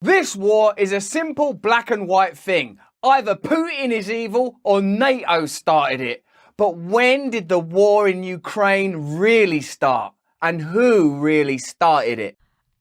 This war is a simple black and white thing. Either Putin is evil or NATO started it. But when did the war in Ukraine really start? And who really started it?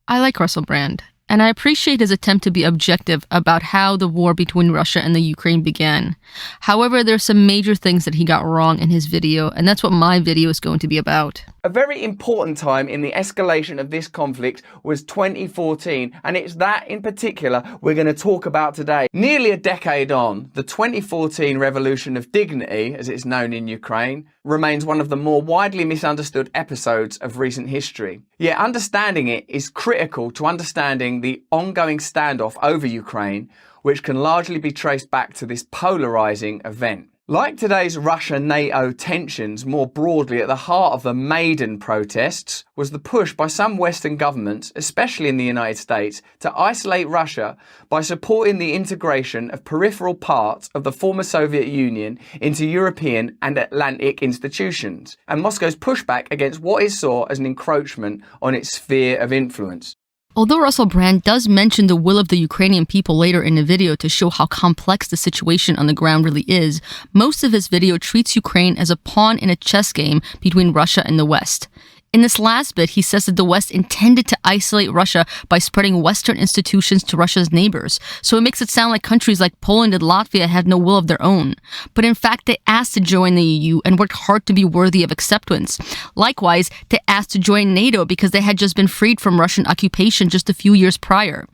I like Russel Brand, and I appreciate his attempt to be objective about how the war between Russia and the Ukraine began. However, there's some major things that he got wrong in his video, and that's what my video is going to be about. A very important time in the escalation of this conflict was 2014, and it's that in particular we're going to talk about today. Nearly a decade on, the 2014 Revolution of Dignity, as it's known in Ukraine, remains one of the more widely misunderstood episodes of recent history. Yet understanding it is critical to understanding the ongoing standoff over Ukraine, which can largely be traced back to this polarizing event. Like today's Russia-NATO tensions more broadly, at the heart of the Maidan protests was the push by some Western governments, especially in the United States, to isolate Russia by supporting the integration of peripheral parts of the former Soviet Union into European and Atlantic institutions, and Moscow's pushback against what it saw as an encroachment on its sphere of influence. Although Russel Brand does mention the will of the Ukrainian people later in the video to show how complex the situation on the ground really is, most of his video treats Ukraine as a pawn in a chess game between Russia and the West. In this last bit, he says that the West intended to isolate Russia by spreading Western institutions to Russia's neighbors, so it makes it sound like countries like Poland and Latvia had no will of their own. But in fact, they asked to join the EU and worked hard to be worthy of acceptance. Likewise, they asked to join NATO because they had just been freed from Russian occupation just a few years prior.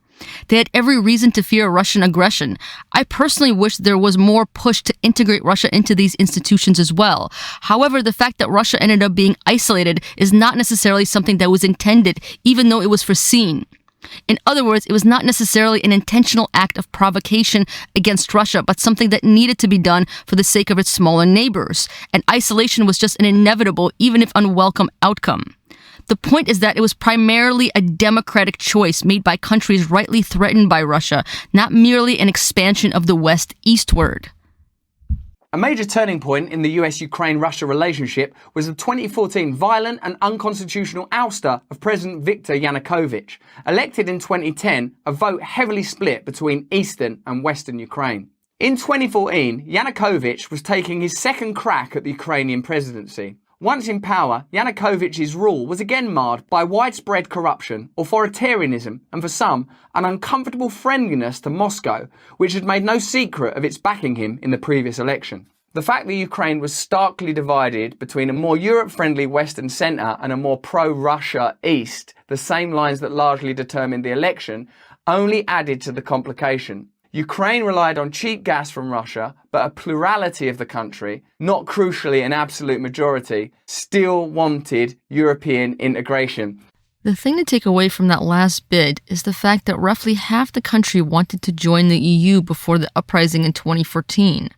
They had every reason to fear Russian aggression. I personally wish there was more push to integrate Russia into these institutions as well. However, the fact that Russia ended up being isolated is not necessarily something that was intended, even though it was foreseen. In other words, it was not necessarily an intentional act of provocation against Russia, but something that needed to be done for the sake of its smaller neighbors. And isolation was just an inevitable, even if unwelcome, outcome. The point is that it was primarily a democratic choice made by countries rightly threatened by Russia, not merely an expansion of the West eastward. A major turning point in the US-Ukraine-Russia relationship was the 2014 violent and unconstitutional ouster of President Viktor Yanukovych. Elected in 2010, a vote heavily split between eastern and western Ukraine. In 2014, Yanukovych was taking his second crack at the Ukrainian presidency. Once in power, Yanukovych's rule was again marred by widespread corruption, authoritarianism, and for some, an uncomfortable friendliness to Moscow, which had made no secret of its backing him in the previous election. The fact that Ukraine was starkly divided between a more Europe-friendly Western centre and a more pro-Russia East, the same lines that largely determined the election, only added to the complication. Ukraine relied on cheap gas from Russia, but a plurality of the country, not crucially an absolute majority, still wanted European integration. The thing to take away from that last bit is the fact that roughly half the country wanted to join the EU before the uprising in 2014.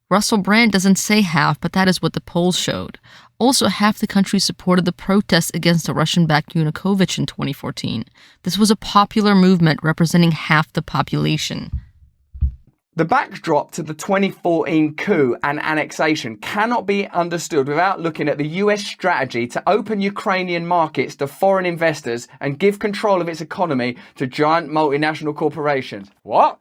Russel Brand doesn't say half, but that is what the polls showed. Also, half the country supported the protests against the Russian-backed Yanukovych in 2014. This was a popular movement representing half the population. The backdrop to the 2014 coup and annexation cannot be understood without looking at the US strategy to open Ukrainian markets to foreign investors and give control of its economy to giant multinational corporations. What?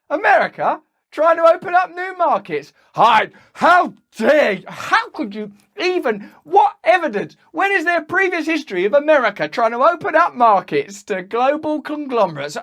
America? Trying to open up new markets? Hi, how dare you? How could you even? What evidence? When is there a previous history of America trying to open up markets to global conglomerates?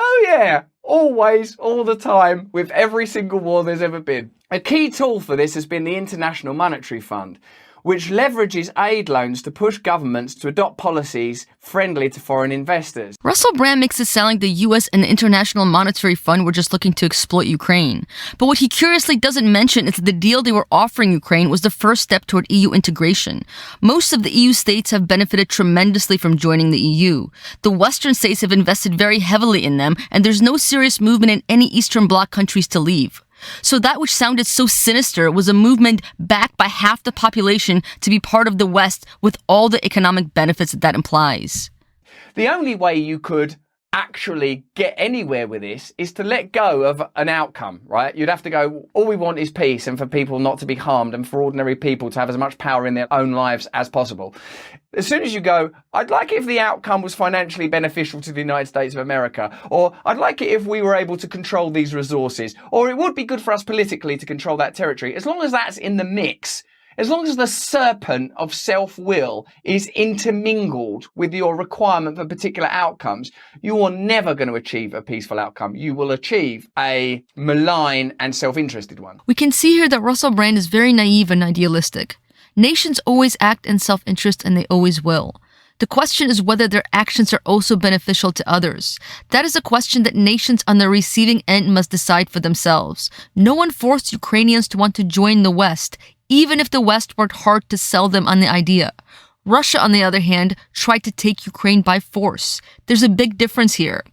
Oh yeah, always, all the time, with every single war there's ever been. A key tool for this has been the International Monetary Fund, which leverages aid loans to push governments to adopt policies friendly to foreign investors. Russel Brand makes it sound like the US and the International Monetary Fund were just looking to exploit Ukraine. But what he curiously doesn't mention is that the deal they were offering Ukraine was the first step toward EU integration. Most of the EU states have benefited tremendously from joining the EU. The Western states have invested very heavily in them, and there's no serious movement in any Eastern Bloc countries to leave. So that which sounded so sinister was a movement backed by half the population to be part of the West with all the economic benefits that implies. The only way you could actually get anywhere with this is to let go of an outcome, right? You'd have to go, all we want is peace and for people not to be harmed and for ordinary people to have as much power in their own lives as possible. As soon as you go, I'd like it if the outcome was financially beneficial to the United States of America, or I'd like it if we were able to control these resources, or it would be good for us politically to control that territory. As long as that's in the mix, as long as the serpent of self-will is intermingled with your requirement for particular outcomes, you are never going to achieve a peaceful outcome. You will achieve a malign and self-interested one. We can see here that Russel Brand is very naive and idealistic. Nations always act in self-interest and they always will. The question is whether their actions are also beneficial to others. That is a question that nations on the receiving end must decide for themselves. No one forced Ukrainians to want to join the West, even if the West worked hard to sell them on the idea. Russia, on the other hand, tried to take Ukraine by force. There's a big difference here.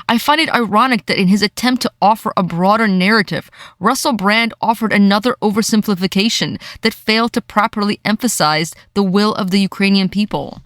I find it ironic that in his attempt to offer a broader narrative, Russel Brand offered another oversimplification that failed to properly emphasize the will of the Ukrainian people.